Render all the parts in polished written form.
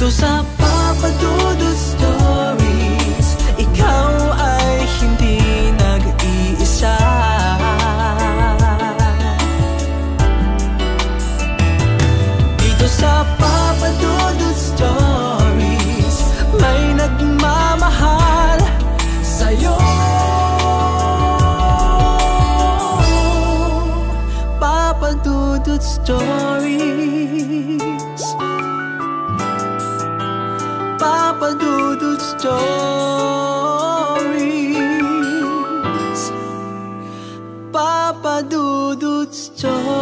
Dito sa Papa Dudut Stories, ikaw ay hindi nag-iisa. Dito sa Papa Dudut Stories, may nagmamahal sa'yo. Papa Dudut Stories, Papa Dudut Stories, Papa Dudut Stories.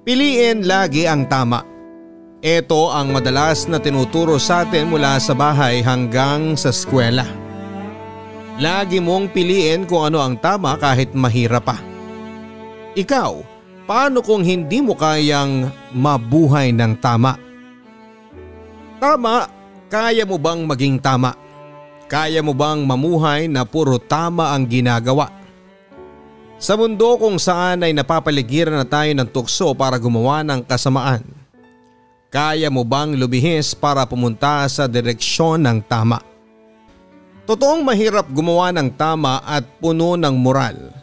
Piliin lagi ang tama. Ito ang madalas na tinuturo sa atin mula sa bahay hanggang sa eskwela. Lagi mong piliin kung ano ang tama kahit mahirap pa. Ikaw, paano kung hindi mo kayang mabuhay ng tama? Tama, kaya mo bang maging tama? Kaya mo bang mamuhay na puro tama ang ginagawa? Sa mundo kung saan ay napapaligiran na tayo ng tukso para gumawa ng kasamaan, kaya mo bang lumihis para pumunta sa direksyon ng tama? Totoong mahirap gumawa ng tama at puno ng moral,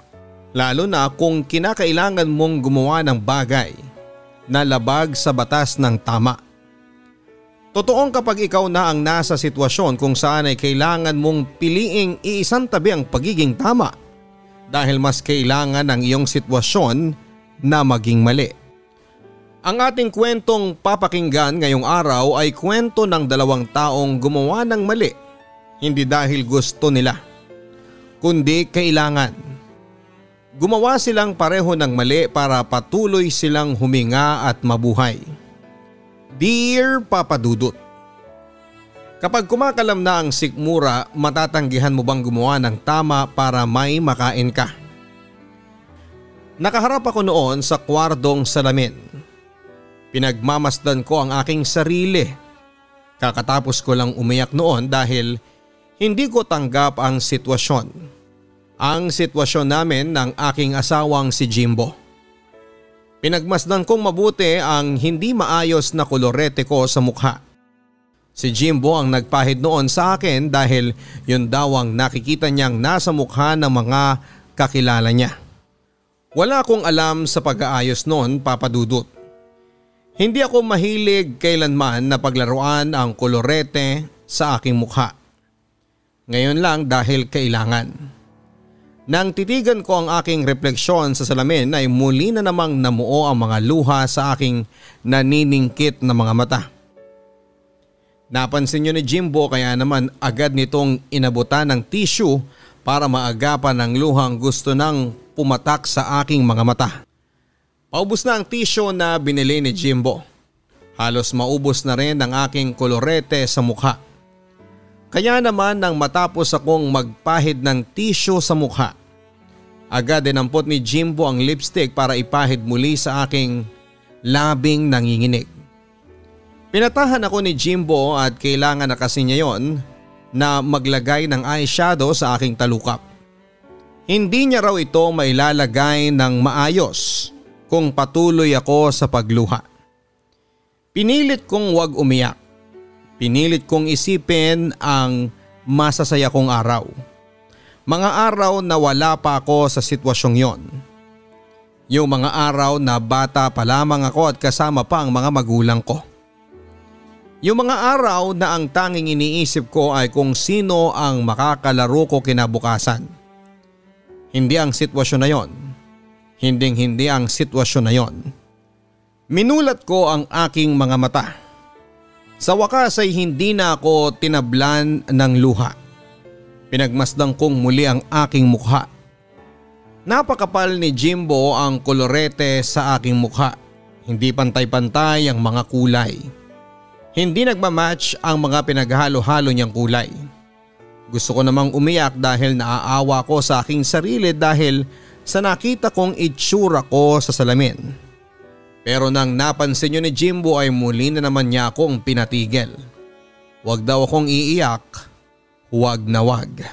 lalo na kung kinakailangan mong gumawa ng bagay na labag sa batas ng tama. Totoong kapag ikaw na ang nasa sitwasyon kung saan ay kailangan mong piliing iisang tabi ang pagiging tama dahil mas kailangan ang iyong sitwasyon na maging mali. Ang ating kwentong papakinggan ngayong araw ay kwento ng dalawang taong gumawa ng mali, hindi dahil gusto nila, kundi kailangan. Gumawa silang pareho ng mali para patuloy silang huminga at mabuhay. Dear Papa Dudut, kapag kumakalam na ang sikmura, matatanggihan mo bang gumawa ng tama para may makain ka? Nakaharap ako noon sa kwardong salamin. Pinagmamasdan ko ang aking sarili. Kakatapos ko lang umiyak noon dahil hindi ko tanggap ang sitwasyon. Ang sitwasyon namin ng aking asawang si Jimbo. Pinagmasdan kong mabuti ang hindi maayos na kolorete ko sa mukha. Si Jimbo ang nagpahid noon sa akin dahil yun daw ang nakikita niyang nasa mukha ng mga kakilala niya. Wala akong alam sa pag-aayos noon, Papa Dudut. Hindi ako mahilig kailanman na paglaruan ang kolorete sa aking mukha. Ngayon lang dahil kailangan. Nang titigan ko ang aking refleksyon sa salamin ay muli na namang namuo ang mga luha sa aking naniningkit na mga mata. Napansin niyo ni Jimbo kaya naman agad nitong inabutan ng tissue para maagapan ng luhang gusto nang pumatak sa aking mga mata. Paubos na ang tissue na binili ni Jimbo. Halos maubos na rin ang aking kolorete sa mukha. Kaya naman nang matapos akong magpahid ng tissue sa mukha, agad dinampot ni Jimbo ang lipstick para ipahid muli sa aking labing nanginginig. Pinatahan ako ni Jimbo at kailangan na kasi niya yon na maglagay ng eyeshadow sa aking talukap. Hindi niya raw ito mailalagay ng maayos kung patuloy ako sa pagluha. Pinilit kong wag umiyak. Pinilit kong isipin ang masasaya kong araw. Mga araw na wala pa ako sa sitwasyong yon. Yung mga araw na bata pa lamang ako at kasama pa ang mga magulang ko. Yung mga araw na ang tanging iniisip ko ay kung sino ang makakalaro ko kinabukasan. Hindi ang sitwasyon na yon. Hinding-hindi ang sitwasyon na yon. Minulat ko ang aking mga mata. Sa wakas ay hindi na ako tinablan ng luha. Pinagmasdan kong muli ang aking mukha. Napakapal ni Jimbo ang kolorete sa aking mukha. Hindi pantay-pantay ang mga kulay. Hindi nagmamatch ang mga pinaghalo-halo niyang kulay. Gusto ko namang umiyak dahil naaawa ko sa aking sarili dahil sa nakita kong itsura ko sa salamin. Pero nang napansin niyo ni Jimbo ay muli na naman niya akong pinatigil. Huwag daw akong iiyak, huwag na huwag.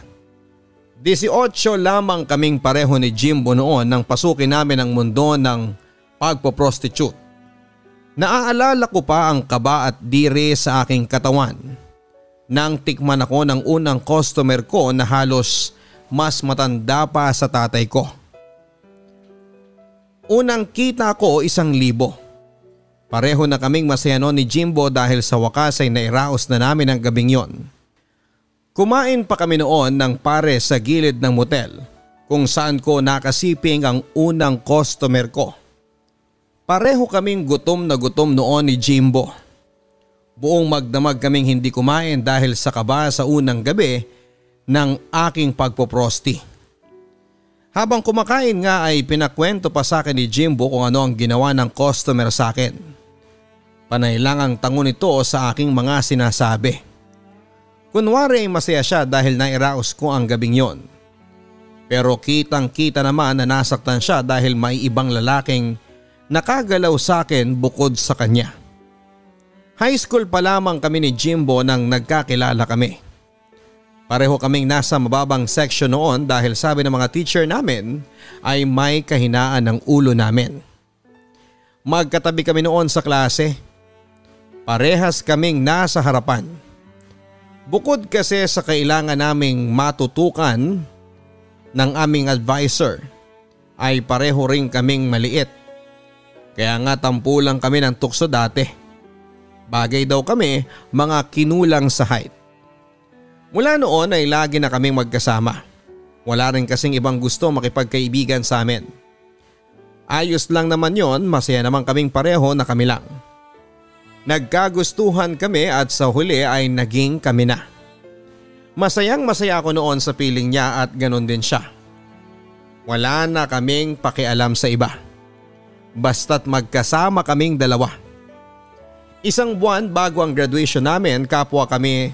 18 lamang kaming pareho ni Jimbo noon nang pasukin namin ang mundo ng pagpo-prostitute. Naaalala ko pa ang kaba at dire sa aking katawan nang tikman ako ng unang customer ko na halos mas matanda pa sa tatay ko. Unang kita ko 1,000. Pareho na kaming masaya noon ni Jimbo dahil sa wakas ay nairaos na namin ang gabing yon. Kumain pa kami noon ng pare sa gilid ng motel kung saan ko nakasiping ang unang customer ko. Pareho kaming gutom na gutom noon ni Jimbo. Buong magdamag kaming hindi kumain dahil sa kaba sa unang gabi ng aking pagpoprosti. Habang kumakain nga ay pinakwento pa sa akin ni Jimbo kung ano ang ginawa ng customer sa akin. Panay lang ang tango nito sa aking mga sinasabi. Kunwari ay masaya siya dahil nairaos ko ang gabing yon. Pero kitang kita naman na nasaktan siya dahil may ibang lalaking nakagalaw sa akin bukod sa kanya. High school pa lamang kami ni Jimbo nang nagkakilala kami. Pareho kaming nasa mababang section noon dahil sabi ng mga teacher namin ay may kahinaan ng ulo namin. Magkatabi kami noon sa klase. Parehas kaming nasa harapan. Bukod kasi sa kailangan naming matutukan ng aming advisor ay pareho rin kaming maliit. Kaya nga tampulang kami ng tukso dati. Bagay daw kami mga kinulang sa height. Mula noon ay lagi na kaming magkasama. Wala rin kasing ibang gusto makipagkaibigan sa amin. Ayos lang naman yon, masaya naman kaming pareho na kami lang. Nagkagustuhan kami at sa huli ay naging kami na. Masayang masaya ako noon sa piling niya at ganon din siya. Wala na kaming pakialam sa iba. Basta't magkasama kaming dalawa. 1 buwan bago ang graduation namin, kapwa kami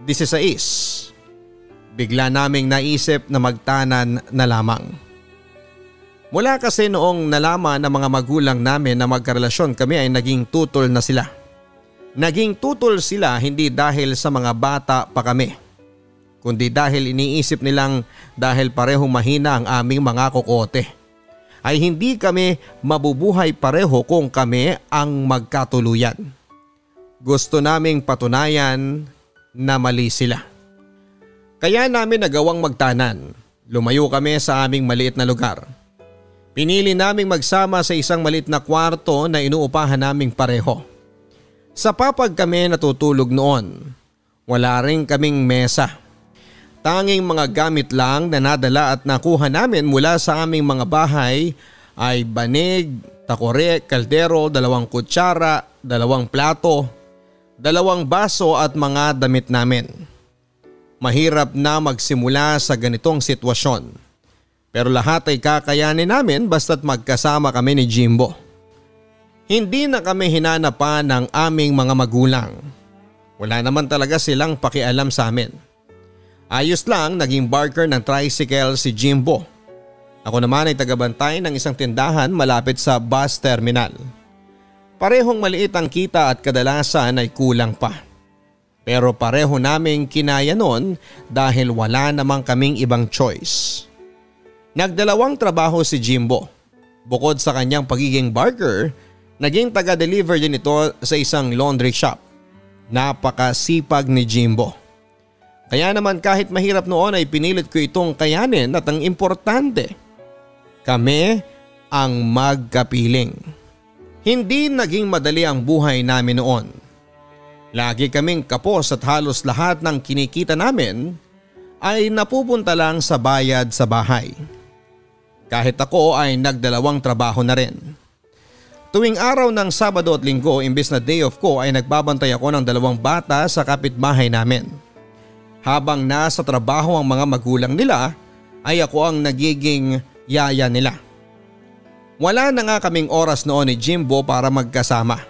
16. Bigla naming naisip na magtanan na lamang. Mula kasi noong nalaman ng mga magulang namin na magkarelasyon kami ay naging tutol na sila. Naging tutol sila hindi dahil sa mga bata pa kami, kundi dahil iniisip nilang dahil pareho mahina ang aming mga kokote ay hindi kami mabubuhay pareho kung kami ang magkatuluyan. Gusto naming patunayan na mali sila. Kaya namin nagawang magtanan. Lumayo kami sa aming maliit na lugar. Pinili naming magsama sa isang maliit na kwarto na inuupahan naming pareho. Sa papag kami natutulog noon. Wala rin kaming mesa. Tanging mga gamit lang na nadala at nakuha namin mula sa aming mga bahay ay banig, takore, kaldero, 2 kutsara, 2 plato, 2 baso at mga damit namin. Mahirap na magsimula sa ganitong sitwasyon. Pero lahat ay kakayanin namin basta't magkasama kami ni Jimbo. Hindi na kami hinanapan ng aming mga magulang. Wala naman talaga silang pakialam sa amin. Ayos lang, naging barker ng tricycle si Jimbo. Ako naman ay tagabantay ng isang tindahan malapit sa bus terminal. Parehong maliit ang kita at kadalasan ay kulang pa. Pero pareho naming kinaya nun dahil wala namang kaming ibang choice. Nagdalawang trabaho si Jimbo. Bukod sa kanyang pagiging barker, naging taga-deliver din ito sa isang laundry shop. Napakasipag ni Jimbo. Kaya naman kahit mahirap noon ay pinilit ko itong kayanin at ang importante, kami ang magkapiling. Hindi naging madali ang buhay namin noon. Lagi kaming kapos at halos lahat ng kinikita namin ay napupunta lang sa bayad sa bahay. Kahit ako ay nagdalawang trabaho na rin. Tuwing araw ng Sabado at Linggo, imbes na day off ko ay nagbabantay ako ng 2 bata sa kapitbahay namin. Habang nasa trabaho ang mga magulang nila ay ako ang nagiging yaya nila. Wala na nga kaming oras noon ni Jimbo para magkasama.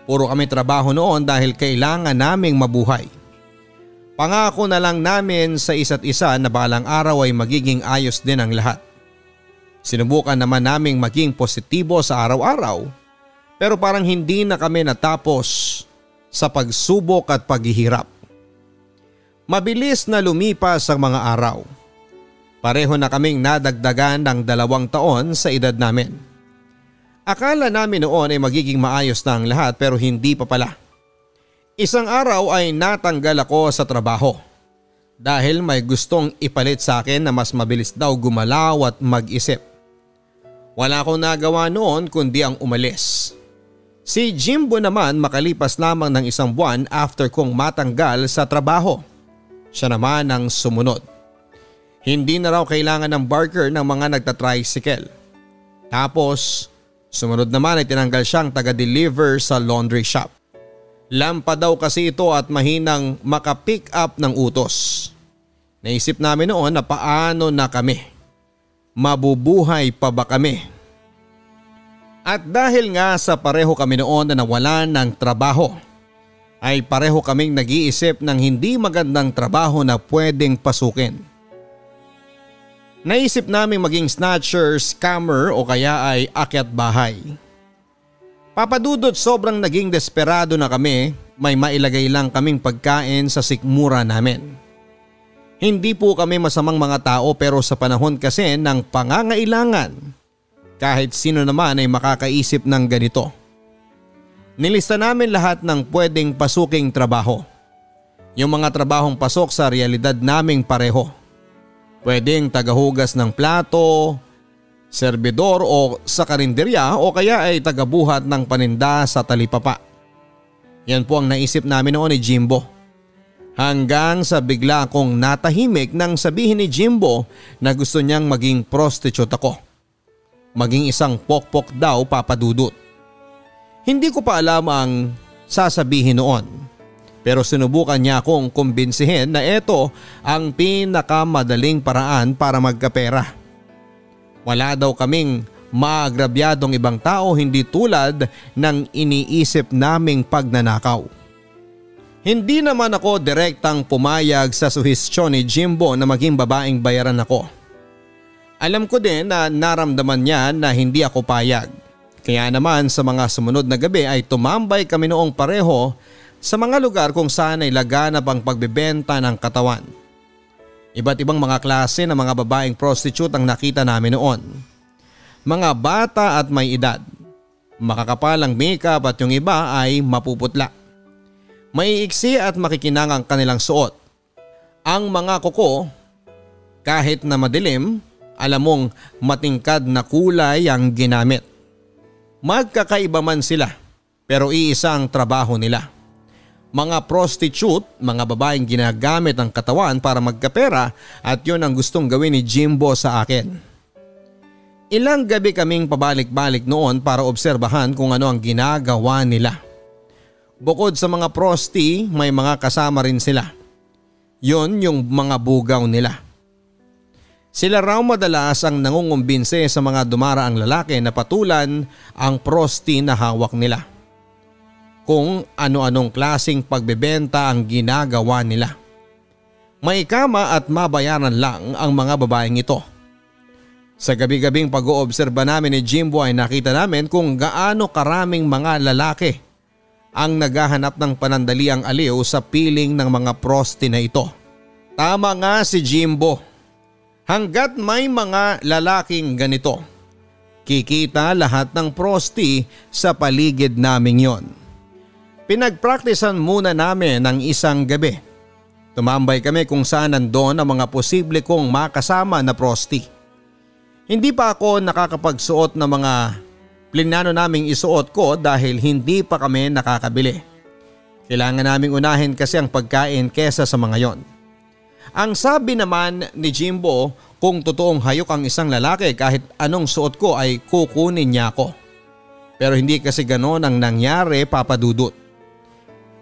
Puro kami trabaho noon dahil kailangan naming mabuhay. Pangako na lang namin sa isa't isa na balang araw ay magiging ayos din ang lahat. Sinubukan naman naming maging positibo sa araw-araw pero parang hindi na kami natapos sa pagsubok at paghihirap. Mabilis na lumipas ang mga araw. Pareho na kaming nadagdagan ng 2 taon sa edad namin. Akala namin noon ay magiging maayos na ang lahat pero hindi pa pala. Isang araw ay natanggal ako sa trabaho dahil may gustong ipalit sa akin na mas mabilis daw gumalaw at mag-isip. Wala akong nagawa noon kundi ang umalis. Si Jimbo naman makalipas lamang ng 1 buwan after kong matanggal sa trabaho. Siya naman ang sumunod. Hindi na raw kailangan ng barker ng mga nagtatricycle. Tapos sumunod naman ay tinanggal siyang taga-deliver sa laundry shop. Lampa daw kasi ito at mahinang makapick up ng utos. Naisip namin noon na paano na kami. Mabubuhay pa ba kami? At dahil nga sa pareho kami noon na nawalan ng trabaho, ay pareho kaming nag-iisip ng hindi magandang trabaho na pwedeng pasukin. Naisip naming maging snatcher, scammer o kaya ay akyat bahay. Papadudot sobrang naging desperado na kami, may mailagay lang kaming pagkain sa sikmura namin. Hindi po kami masamang mga tao pero sa panahon kasi ng pangangailangan, kahit sino naman ay makakaisip ng ganito. Nilista namin lahat ng pwedeng pasuking trabaho. Yung mga trabahong pasok sa realidad naming pareho. Pwedeng tagahugas ng plato, serbidor o sa karinderya o kaya ay tagabuhat ng paninda sa talipapa. Yan po ang naisip namin noon ni Jimbo. Hanggang sa bigla akong natahimik nang sabihin ni Jimbo na gusto niyang maging prostitute ako. Maging isang pokpok daw, Papa Dudut. Hindi ko pa alam ang sasabihin noon. Pero sinubukan niya akong kumbinsihin na ito ang pinakamadaling paraan para magkapera. Wala daw kaming maagrabyadong ibang tao hindi tulad ng iniisip naming pagnanakaw. Hindi naman ako direktang pumayag sa suhestyon ni Jimbo na maging babaeng bayaran ako. Alam ko din na naramdaman niya na hindi ako payag. Kaya naman sa mga sumunod na gabi ay tumambay kami noong pareho sa mga lugar kung saan ay laganap ang pagbebenta ng katawan. Iba't ibang mga klase ng mga babaeng prostitute ang nakita namin noon. Mga bata at may edad. Makakapal ang makeup at yung iba ay mapuputla. Maiiksi at makikinang ang kanilang suot. Ang mga kuko, kahit na madilim, alam mong matingkad na kulay ang ginamit. Magkakaiba man sila pero iisa ang trabaho nila. Mga prostitute, mga babaeng ginagamit ang katawan para magkapera at yun ang gustong gawin ni Jimbo sa akin. Ilang gabi kaming pabalik-balik noon para obserbahan kung ano ang ginagawa nila. Bukod sa mga prosti, may mga kasama rin sila. Yun yung mga bugaw nila. Sila raw madalas ang nangungumbinse sa mga dumaraang lalaki na patulan ang prosti na hawak nila. Kung ano-anong klasing pagbebenta ang ginagawa nila. May kama at mabayaran lang ang mga babaeng ito. Sa gabi-gabing pag-oobserba namin ni Jimbo ay nakita namin kung gaano karaming mga lalaki ang naghahanap ng panandaliang aliw sa piling ng mga prosti na ito. Tama nga si Jimbo. Hanggat may mga lalaking ganito, kikita lahat ng prosti sa paligid naming yon. Pinagpraktisan muna namin ng isang gabi. Tumambay kami kung saan nandoon ang mga posible kong makasama na prosti. Hindi pa ako nakakapagsuot ng mga plinano naming isuot ko dahil hindi pa kami nakakabili. Kailangan naming unahin kasi ang pagkain kesa sa mga yon. Ang sabi naman ni Jimbo, kung totoong hayok ang isang lalaki kahit anong suot ko ay kukunin niya ako. Pero hindi kasi ganon ang nangyari, Papa Dudut.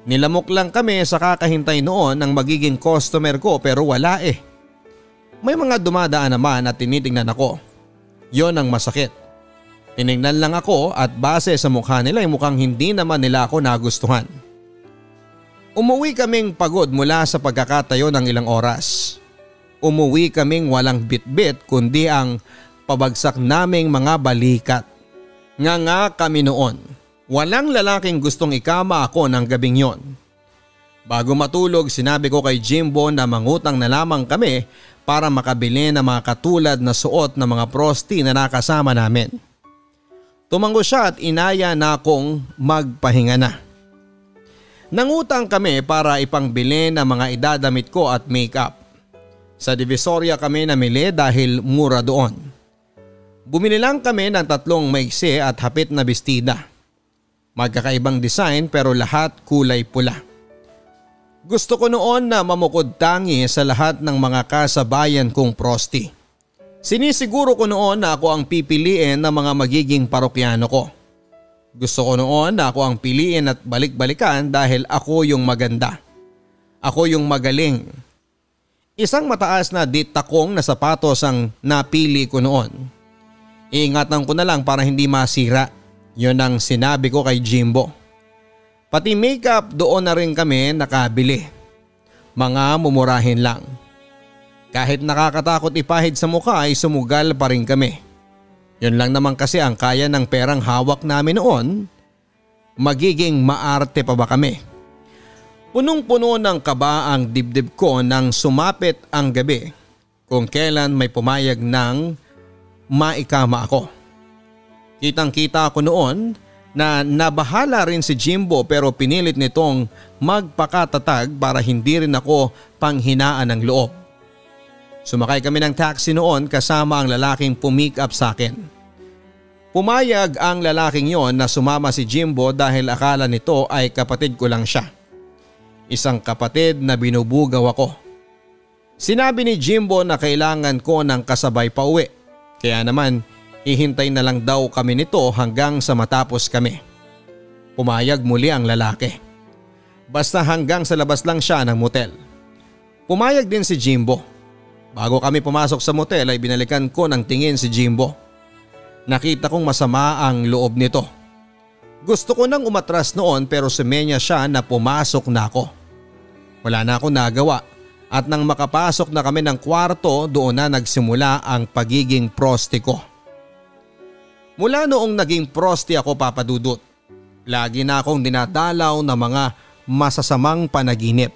Nilamok lang kami sa kakahintay noon ng magiging customer ko pero wala eh. May mga dumadaan naman at tinitingnan ako. Yon ang masakit. Tinignan lang ako at base sa mukha nila ay mukhang hindi naman nila ako nagustuhan. Umuwi kaming pagod mula sa pagkakatayo ng ilang oras. Umuwi kaming walang bitbit kundi ang pabagsak naming mga balikat. Nga kami noon. Walang lalaking gustong ikama ako ng gabing yon. Bago matulog sinabi ko kay Jimbo na mangutang na lamang kami para makabili ng mga katulad na suot ng mga prosti na nakasama namin. Tumango siya at inaya na akong magpahinga na. Nangutang kami para ipangbili ng mga idadamit ko at makeup. Sa Divisoria kami namili dahil mura doon. Bumili lang kami ng 3 maiksi at hapit na bestida. Magkakaibang design pero lahat kulay pula. Gusto ko noon na mamukod tangi sa lahat ng mga kasabayan kong prosti. Sinisiguro ko noon na ako ang pipiliin ng mga magiging parokyano ko. Gusto ko noon na ako ang piliin at balik-balikan dahil ako yung maganda. Ako yung magaling. Isang mataas na ditakong na sapatos ang napili ko noon. Iingatan ko na lang para hindi masira. Yun ang sinabi ko kay Jimbo. Pati makeup doon na rin kami nakabili. Mga mumurahin lang. Kahit nakakatakot ipahid sa mukha ay sumugal pa rin kami. Yun lang naman kasi ang kaya ng perang hawak namin noon. Magiging maarte pa ba kami? Punong-puno ng kaba ang dibdib ko nang sumapit ang gabi kung kailan may pumayag ng maikama ako. Kitang-kita ko noon na nabahala rin si Jimbo pero pinilit nitong magpakatatag para hindi rin ako panghinaan ng loob. Sumakay kami ng taxi noon kasama ang lalaking pumick up sa akin. Pumayag ang lalaking yon na sumama si Jimbo dahil akala nito ay kapatid ko lang siya. Isang kapatid na binubugaw ako. Sinabi ni Jimbo na kailangan ko ng kasabay pa uwi. Kaya naman hihintay na lang daw kami nito hanggang sa matapos kami. Pumayag muli ang lalaki. Basta hanggang sa labas lang siya ng motel. Pumayag din si Jimbo. Bago kami pumasok sa motel ay binalikan ko ng tingin si Jimbo. Nakita kong masama ang loob nito. Gusto ko nang umatras noon pero sumenya siya na pumasok na ako. Wala na akong nagawa at nang makapasok na kami ng kwarto doon na nagsimula ang pagiging prosti ko. Mula noong naging prosti ako, Papa Dudut, lagi na akong dinadalaw ng mga masasamang panaginip.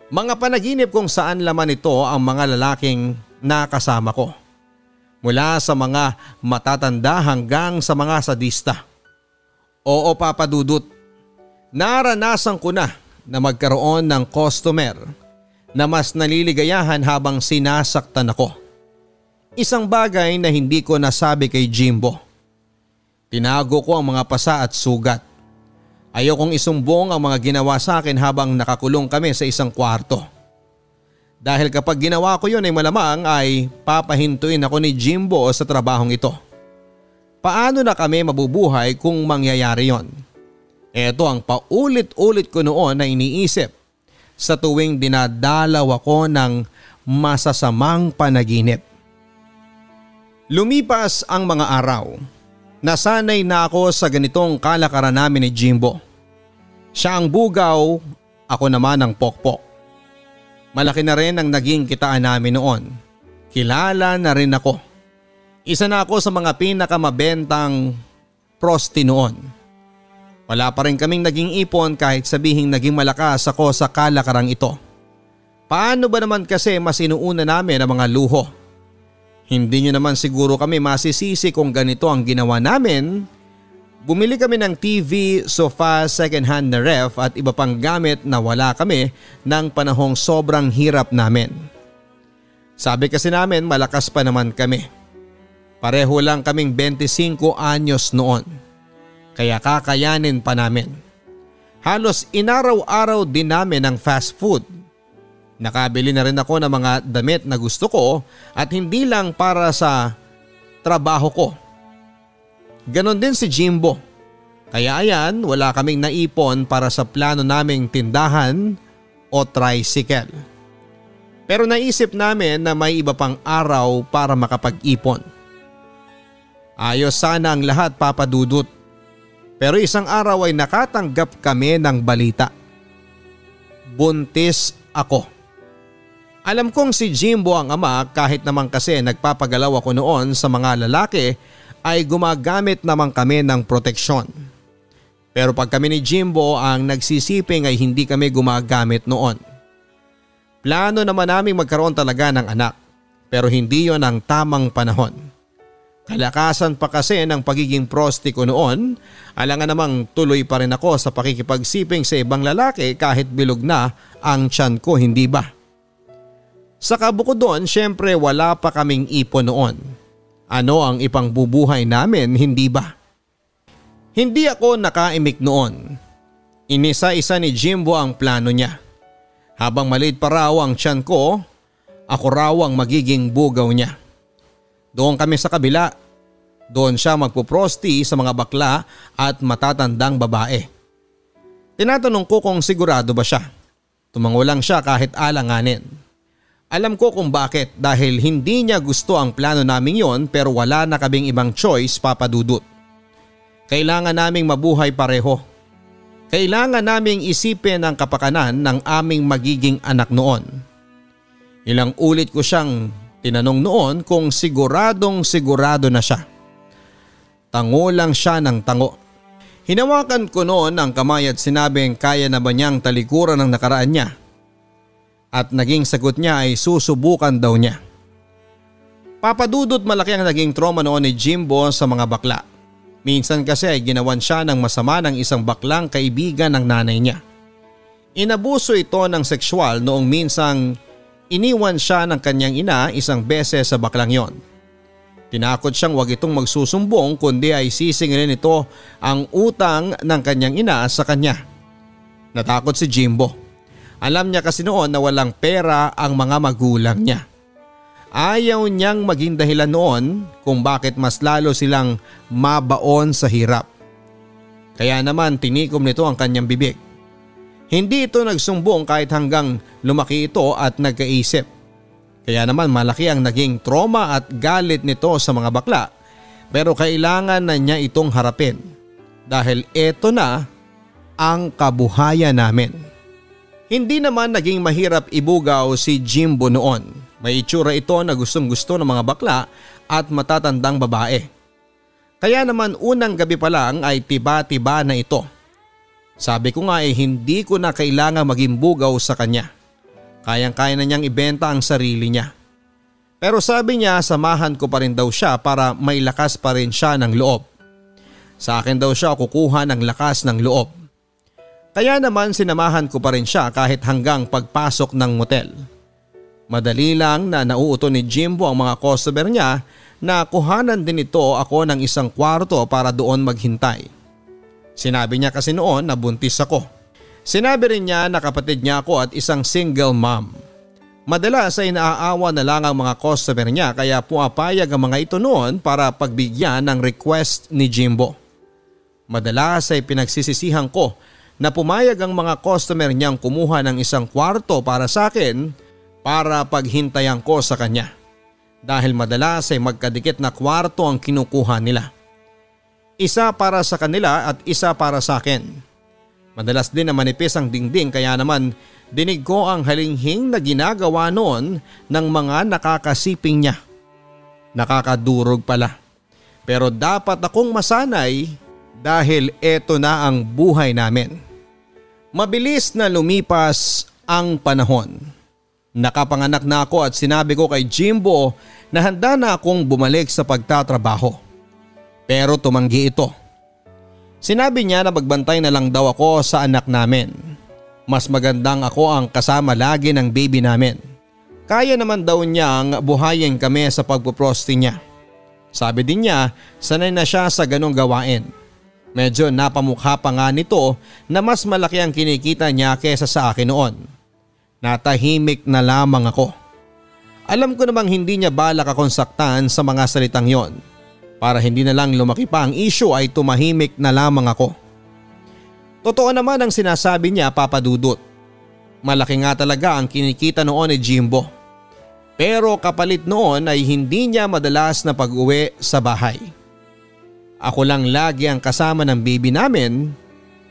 Mga panaginip kung saan laman ito ang mga lalaking nakasama ko. Mula sa mga matatanda hanggang sa mga sadista. Oo, Papa Dudut, naranasan ko na magkaroon ng customer na mas naliligayahan habang sinasaktan ako. Isang bagay na hindi ko nasabi kay Jimbo. Tinago ko ang mga pasa at sugat. Ayokong isumbong ang mga ginawa sa akin habang nakakulong kami sa isang kwarto. Dahil kapag ginawa ko yun ay malamang ay papahintuin ako ni Jimbo sa trabahong ito. Paano na kami mabubuhay kung mangyayari yon? Ito ang paulit-ulit ko noon na iniisip sa tuwing dinadalaw ako ng masasamang panaginip. Lumipas ang mga araw. Nasanay na ako sa ganitong kalakaran namin ni Jimbo. Siya ang bugaw, ako naman ang pokpok. Malaki na rin ang naging kitaan namin noon. Kilala na rin ako. Isa na ako sa mga pinakamabentang prosti noon. Wala pa rin kaming naging ipon kahit sabihing naging malakas ako sa kalakarang ito. Paano ba naman kasi mas inuuna namin ang mga luho? Hindi nyo naman siguro kami masisisi kung ganito ang ginawa namin. Bumili kami ng TV, sofa, second hand na ref at iba pang gamit na wala kami ng panahong sobrang hirap namin. Sabi kasi namin malakas pa naman kami. Pareho lang kaming 25 anyos noon. Kaya kakayanin pa namin. Halos inaraw-araw din namin ng fast food. Nakabili na rin ako ng mga damit na gusto ko at hindi lang para sa trabaho ko. Ganon din si Jimbo. Kaya ayan, wala kaming naipon para sa plano naming tindahan o tricycle. Pero naisip namin na may iba pang araw para makapag-ipon. Ayos sana ang lahat, Papa Dudut. Pero isang araw ay nakatanggap kami ng balita. Buntis ako. Alam kong si Jimbo ang ama kahit naman kasi nagpapagalaw ako noon sa mga lalaki ay gumagamit naman kami ng proteksyon. Pero pag kami ni Jimbo ang nagsisiping ay hindi kami gumagamit noon. Plano naman naming magkaroon talaga ng anak pero hindi yon ang tamang panahon. Kalakasan pa kasi ng pagiging prosti ko noon, alangan namang tuloy pa rin ako sa pakikipagsiping sa ibang lalaki kahit bilog na ang tiyan ko, hindi ba? Sa kabukod doon, syempre wala pa kaming ipon noon. Ano ang ipangbubuhay namin, hindi ba? Hindi ako nakaimik noon. Inisa-isa ni Jimbo ang plano niya. Habang maliit pa raw ang tiyan ko, ako raw ang magiging bugaw niya. Doon kami sa kabila. Doon siya magpuprosti sa mga bakla at matatandang babae. Tinatanong ko kung sigurado ba siya. Tumango lang siya kahit alanganin. Alam ko kung bakit dahil hindi niya gusto ang plano naming yon pero wala na kaming ibang choice, Papa Dudut. Kailangan naming mabuhay pareho. Kailangan naming isipin ang kapakanan ng aming magiging anak noon. Ilang ulit ko siyang tinanong noon kung siguradong sigurado na siya. Tango lang siya ng tango. Hinawakan ko noon ang kamay at sinabing kaya na ba niyang talikuran ang nakaraan niya. At naging sagot niya ay susubukan daw niya. Papadudot malaki ang naging trauma noon ni Jimbo sa mga bakla. Minsan kasi ay ginawan siya ng masama ng isang baklang kaibigan ng nanay niya. Inabuso ito ng sexual noong minsang iniwan siya ng kanyang ina isang beses sa baklang yon. Tinakot siyang wag itong magsusumbong kundi ay sisingilin ito ang utang ng kanyang ina sa kanya. Natakot si Jimbo. Alam niya kasi noon na walang pera ang mga magulang niya. Ayaw niyang maging dahilan noon kung bakit mas lalo silang mabaon sa hirap. Kaya naman tinikom nito ang kanyang bibig. Hindi ito nagsumbong kahit hanggang lumaki ito at nagkaisip. Kaya naman malaki ang naging trauma at galit nito sa mga bakla pero kailangan na niya itong harapin dahil ito na ang kabuhayan namin. Hindi naman naging mahirap ibugaw si Jimbo noon. May itsura ito na gustong gusto ng mga bakla at matatandang babae. Kaya naman unang gabi pa lang ay tiba-tiba na ito. Sabi ko nga hindi ko na kailangan maging bugaw sa kanya. Kayang-kaya na niyang ibenta ang sarili niya. Pero sabi niya samahan ko pa rin daw siya para may lakas pa rin siya ng loob. Sa akin daw siya kukuha ng lakas ng loob. Kaya naman sinamahan ko pa rin siya kahit hanggang pagpasok ng motel. Madali lang na nauuto ni Jimbo ang mga customer niya na kuhanan din ito ako ng isang kwarto para doon maghintay. Sinabi niya kasi noon na buntis ako. Sinabi rin niya na kapatid niya ako at isang single mom. Madalas ay naaawa na lang ang mga customer niya kaya pumapayag ang mga ito noon para pagbigyan ng request ni Jimbo. Madalas ay pinagsisisihan ko na pumayag ang mga customer niyang kumuha ng isang kwarto para sa akin para paghintayan ko sa kanya. Dahil madalas ay magkadikit na kwarto ang kinukuha nila. Isa para sa kanila at isa para sa akin. Madalas din na manipis ang dingding kaya naman dinig ko ang halinghing na ginagawa noon ng mga nakakasiping niya. Nakakadurog pala. Pero dapat akong masanay dahil eto na ang buhay namin. Mabilis na lumipas ang panahon. Nakapanganak na ako at sinabi ko kay Jimbo na handa na akong bumalik sa pagtatrabaho. Pero tumanggi ito. Sinabi niya na magbantay na lang daw ako sa anak namin. Mas magandang ako ang kasama lagi ng baby namin. Kaya naman daw niyang buhayin kami sa pagpuprosti niya. Sabi din niya sanay na siya sa ganong gawain. Medyo napamukha pa nga nito na mas malaki ang kinikita niya kesa sa akin noon. Natahimik na lamang ako. Alam ko namang hindi niya balak akong saktan sa mga salitang yon. Para hindi na lang lumaki pa ang issue ay tumahimik na lamang ako. Totoo naman ang sinasabi niya, Papa Dudut. Malaki nga talaga ang kinikita noon ni Jimbo. Pero kapalit noon ay hindi niya madalas na pag-uwi sa bahay. Ako lang lagi ang kasama ng baby namin.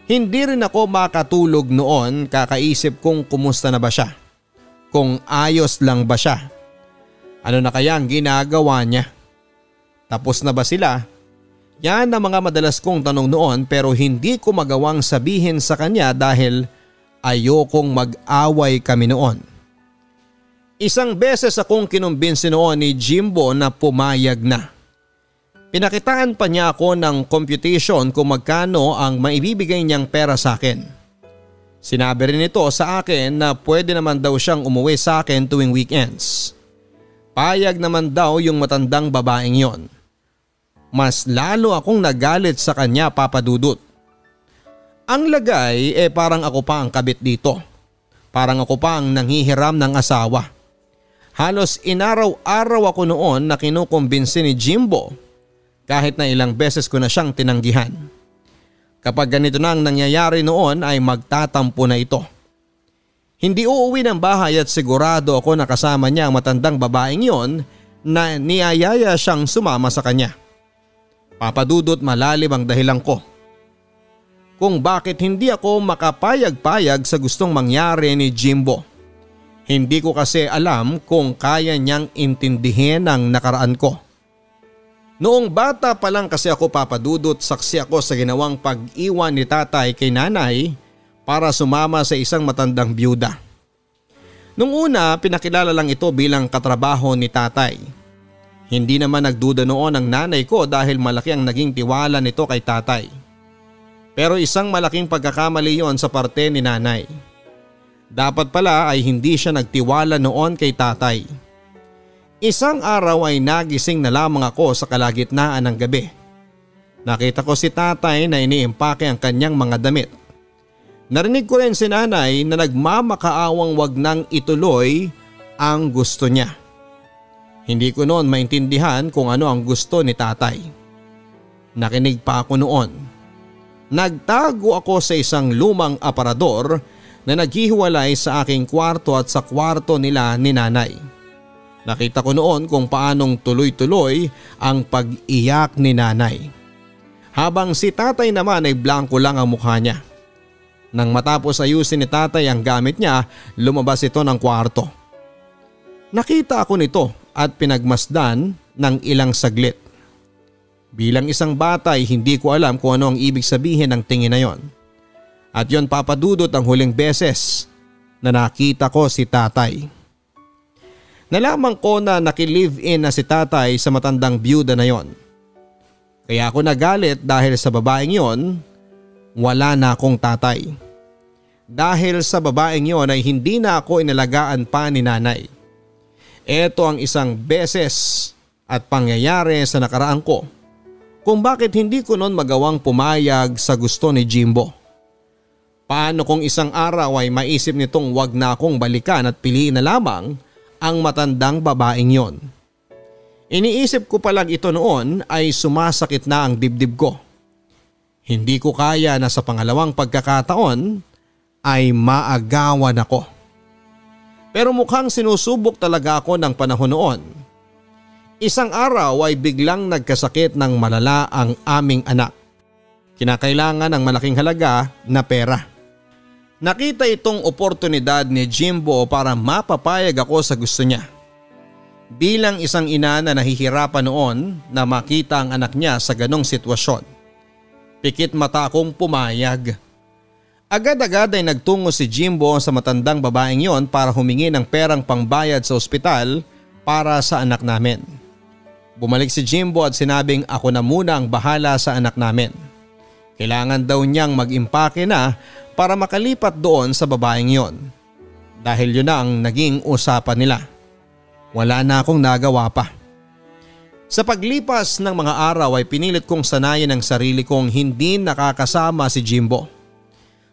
Hindi rin ako makatulog noon kakaisip kung kumusta na ba siya. kung ayos lang ba siya. Ano na kaya ang ginagawa niya? Tapos na ba sila? Yan ang mga madalas kong tanong noon pero hindi ko magawang sabihin sa kanya dahil ayokong mag-away kami noon. Isang beses akong kinumbinsi noon ni Jimbo na pumayag na. Pinakitaan pa niya ako ng computation kung magkano ang maibibigay niyang pera sa akin. Sinabi rin ito sa akin na pwede naman daw siyang umuwi sa akin tuwing weekends. Payag naman daw yung matandang babaeng yon. Mas lalo akong nagalit sa kanya, Papa Dudut. Ang lagay parang ako pa ang kabit dito. Parang ako pa ang nanghihiram ng asawa. Halos inaraw-araw ako noon na kinukumbinsi ni Jimbo kahit na ilang beses ko na siyang tinanggihan. Kapag ganito na ang nangyayari noon ay magtatampo na ito. Hindi uuwi ng bahay at sigurado ako na kasama niya ang matandang babaeng yon na niyayaya siyang sumama sa kanya. Papadudot malalim ang dahilan ko kung bakit hindi ako makapayag-payag sa gustong mangyari ni Jimbo. Hindi ko kasi alam kung kaya niyang intindihin ang nakaraan ko. Noong bata pa lang kasi ako, Papadudot, saksi ako sa ginawang pag-iwan ni tatay kay nanay para sumama sa isang matandang byuda. Noong una, pinakilala lang ito bilang katrabaho ni tatay. Hindi naman nagduda noon ang nanay ko dahil malaki ang naging tiwala nito kay tatay. Pero isang malaking pagkakamali yon sa parte ni nanay. Dapat pala ay hindi siya nagtiwala noon kay tatay. Isang araw ay nagising na lamang ako sa kalagitnaan ng gabi. Nakita ko si tatay na iniimpake ang kanyang mga damit. Narinig ko rin si nanay na nagmamakaawang wag nang ituloy ang gusto niya. Hindi ko noon maintindihan kung ano ang gusto ni tatay. Nakinig pa ako noon. Nagtago ako sa isang lumang aparador na naghihiwalay sa aking kwarto at sa kwarto nila ni nanay. Nakita ko noon kung paanong tuloy-tuloy ang pag-iyak ni nanay. Habang si tatay naman ay blanko lang ang mukha niya. Nang matapos ayusin ni tatay ang gamit niya, lumabas ito ng kwarto. Nakita ako nito at pinagmasdan ng ilang saglit. Bilang isang bata ay hindi ko alam kung ano ang ibig sabihin ng tingin na yon. At yon, Papadudot, ang huling beses na nakita ko si tatay. Nalaman ko na nakilive-in na si tatay sa matandang byuda na yon. Kaya ako nagalit dahil sa babaeng yon, wala na akong tatay. Dahil sa babaeng yon ay hindi na ako inalagaan pa ni nanay. Ito ang isang beses at pangyayari sa nakaraan ko kung bakit hindi ko noon magawang pumayag sa gusto ni Jimbo. Paano kung isang araw ay maisip nitong wag na akong balikan at piliin na lamang ang matandang babaeng yon? Iniisip ko palang ito noon ay sumasakit na ang dibdib ko. Hindi ko kaya na sa pangalawang pagkakataon ay maagawan ako. Pero mukhang sinusubok talaga ako ng panahon noon. Isang araw ay biglang nagkasakit ng malala ang aming anak. Kinakailangan ng malaking halaga na pera. Nakita itong oportunidad ni Jimbo para mapapayag ako sa gusto niya. Bilang isang ina na nahihirapan noon na makita ang anak niya sa ganong sitwasyon, pikit mata akong pumayag. Agad-agad ay nagtungo si Jimbo sa matandang babaeng yon para humingi ng perang pangbayad sa ospital para sa anak namin. Bumalik si Jimbo at sinabing ako na muna ang bahala sa anak namin. Kailangan daw niyang mag-impake na para makalipat doon sa babaeng yon. Dahil yun na ang naging usapan nila. Wala na akong nagawa pa. Sa paglipas ng mga araw ay pinilit kong sanayin ang sarili kong hindi nakakasama si Jimbo.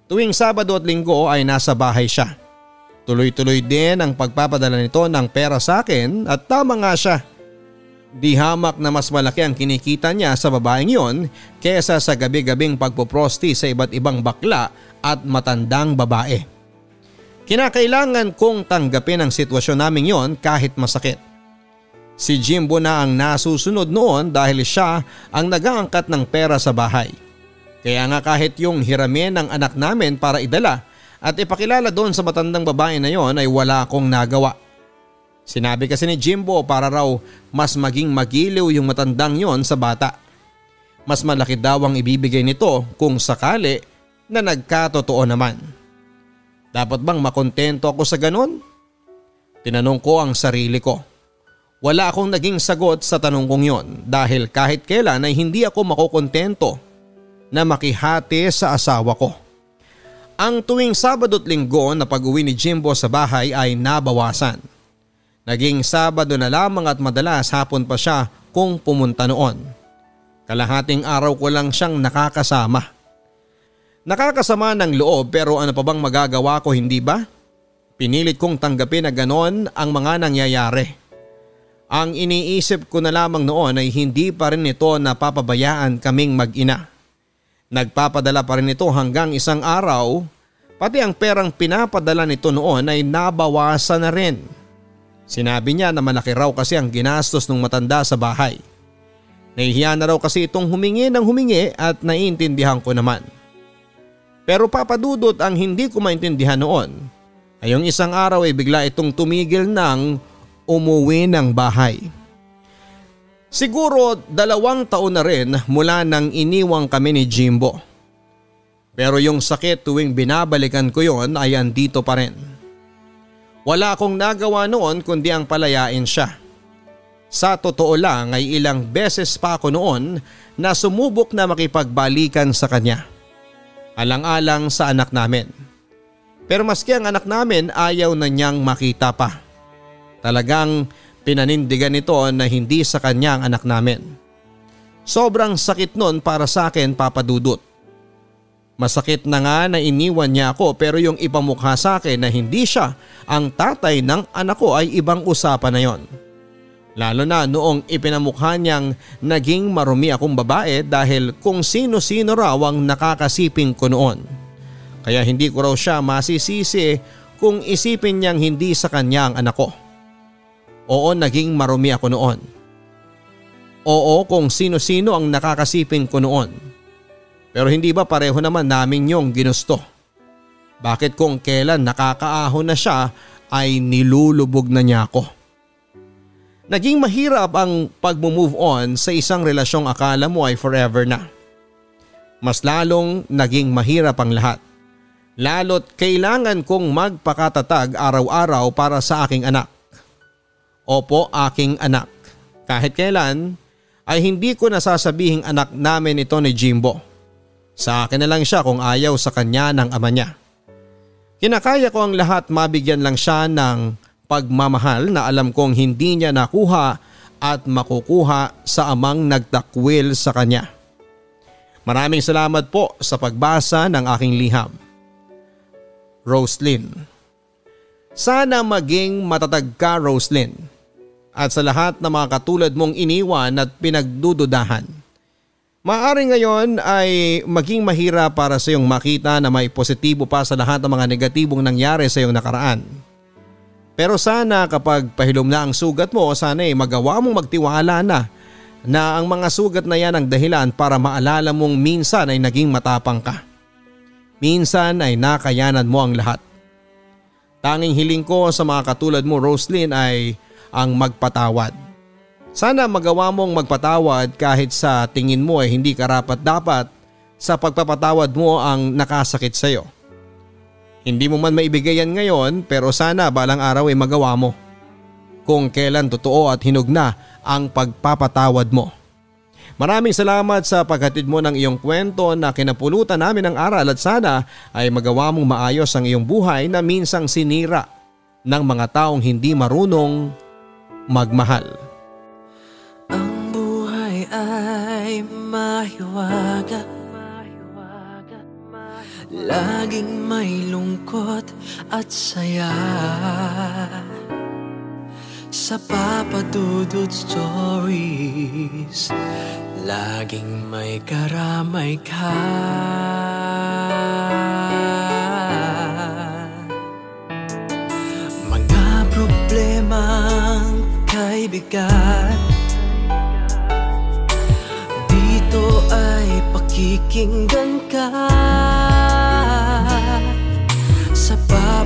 Tuwing Sabado at Linggo ay nasa bahay siya. Tuloy-tuloy din ang pagpapadala nito ng pera sa akin at tama nga siya. Di hamak na mas malaki ang kinikita niya sa babaeng yon kesa sa gabi-gabing pagpoprosti sa iba't ibang bakla at matandang babae. Kinakailangan kong tanggapin ang sitwasyon namin yon kahit masakit. Si Jimbo na ang nasusunod noon dahil siya ang nag-aangkat ng pera sa bahay. Kaya nga kahit yung hiramin ng anak namin para idala at ipakilala doon sa matandang babae na yon ay wala akong nagawa. Sinabi kasi ni Jimbo para raw mas maging magiliw yung matandang yon sa bata. Mas malaki daw ang ibibigay nito kung sakali na nagkatotoo naman. Dapat bang makontento ako sa ganon? Tinanong ko ang sarili ko. Wala akong naging sagot sa tanong kong yon dahil kahit kailan ay hindi ako makokontento na makihati sa asawa ko. Ang tuwing Sabado at Linggo na pag-uwi ni Jimbo sa bahay ay nabawasan. Naging Sabado na lamang at madalas hapon pa siya kung pumunta noon. Kalahating araw ko lang siyang nakakasama. Nakakasama ng loob pero ano pa bang magagawa ko, hindi ba? Pinilit kong tanggapin na ganon ang mga nangyayari. Ang iniisip ko na lamang noon ay hindi pa rin ito napapabayaan kaming mag-ina. Nagpapadala pa rin ito hanggang isang araw, pati ang perang pinapadala nito noon ay nabawasan na rin. Sinabi niya na malaki raw kasi ang ginastos ng matanda sa bahay. Nahihiya na raw kasi itong humingi ng humingi at naiintindihan ko naman. Pero papadudot ang hindi ko maintindihan noon ay yung isang araw ay bigla itong tumigil ng umuwi ng bahay. Siguro 2 taon na rin mula nang iniwang kami ni Jimbo. Pero yung sakit tuwing binabalikan ko yon ay andito pa rin. Wala akong nagawa noon kundi ang palayain siya. Sa totoo lang ay ilang beses pa ako noon na sumubok na makipagbalikan sa kanya. Alang-alang sa anak namin. Pero maski ang anak namin ayaw na niyang makita pa. Talagang pinanindigan nito na hindi sa kanya ang anak namin. Sobrang sakit nun para sa akin, Papa Dudut. Masakit na nga na iniwan niya ako pero yung ipamukha sa akin na hindi siya ang tatay ng anak ko ay ibang usapan na yon. Lalo na noong ipinamukha niyang naging marumi akong babae dahil kung sino-sino raw ang nakakasiping ko noon. Kaya hindi ko raw siya masisisi kung isipin niyang hindi sa kanya ang anak ko. Oo, naging marumi ako noon. Oo, kung sino-sino ang nakakasiping ko noon. Pero hindi ba pareho naman namin yung ginusto? Bakit kung kailan nakakaahon na siya ay nilulubog na niya ako? Naging mahirap ang pag-move on sa isang relasyong akala mo ay forever na. Mas lalong naging mahirap ang lahat. Lalo't kailangan kong magpakatatag araw-araw para sa aking anak. Opo, aking anak. Kahit kailan ay hindi ko nasasabihing anak namin ito ni Jimbo. Sa akin na lang siya kung ayaw sa kanya ng ama niya. Kinakaya ko ang lahat, mabigyan lang siya ng pagmamahal na alam kong hindi niya nakuha at makukuha sa amang nagtakwil sa kanya. Maraming salamat po sa pagbasa ng aking liham. Roslyn. Sana maging matatag ka, Roslyn. At sa lahat na mga katulad mong iniwan at pinagdududahan. Maaari ngayon ay maging mahirap para sa iyong makita na may positibo pa sa lahat ng mga negatibong nangyari sa iyong nakaraan. Pero sana kapag pahilom na ang sugat mo, sana ay magawa mong magtiwala na ang mga sugat na yan ang dahilan para maalala mong minsan ay naging matapang ka. Minsan ay nakayanan mo ang lahat. Tanging hiling ko sa mga katulad mo, Roslyn, ay ang magpatawad. Sana magawa mong magpatawad kahit sa tingin mo ay hindi karapat-dapat sa pagpapatawad mo ang nakasakit sa iyo. Hindi mo man maibigay yan ngayon pero sana balang araw ay magawa mo. Kung kailan totoo at hinug na ang pagpapatawad mo. Maraming salamat sa paghatid mo ng iyong kwento na kinapulutan namin ng aral at sana ay magawa mong maayos ang iyong buhay na minsang sinira ng mga taong hindi marunong magmahal. Ang buhay ay mahiwaga, laging may lungkot at saya. Sa Papa Dudut Stories, laging may karamay ka. Mga problemang kay bigat, dito ay pakikinggan ka.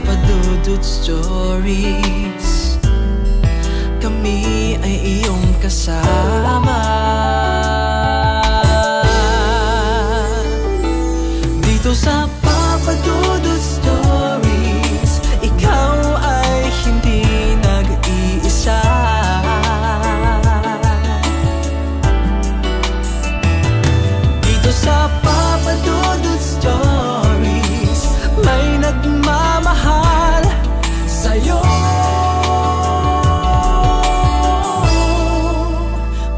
Papa Dudut Stories. Kami ay iyong kasama dito sa Papa Dudut Stories. Ikaw ay hindi nag-iisa. Dito sa Papa Dudut Stories, may nagmamahal sa'yo.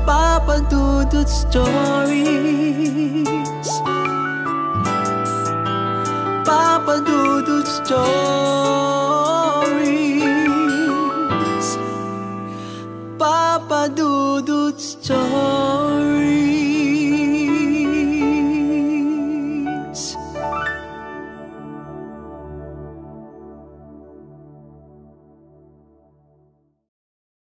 Papa Dudut Stories, Papa Dudut Stories, Papa Dudut Stories.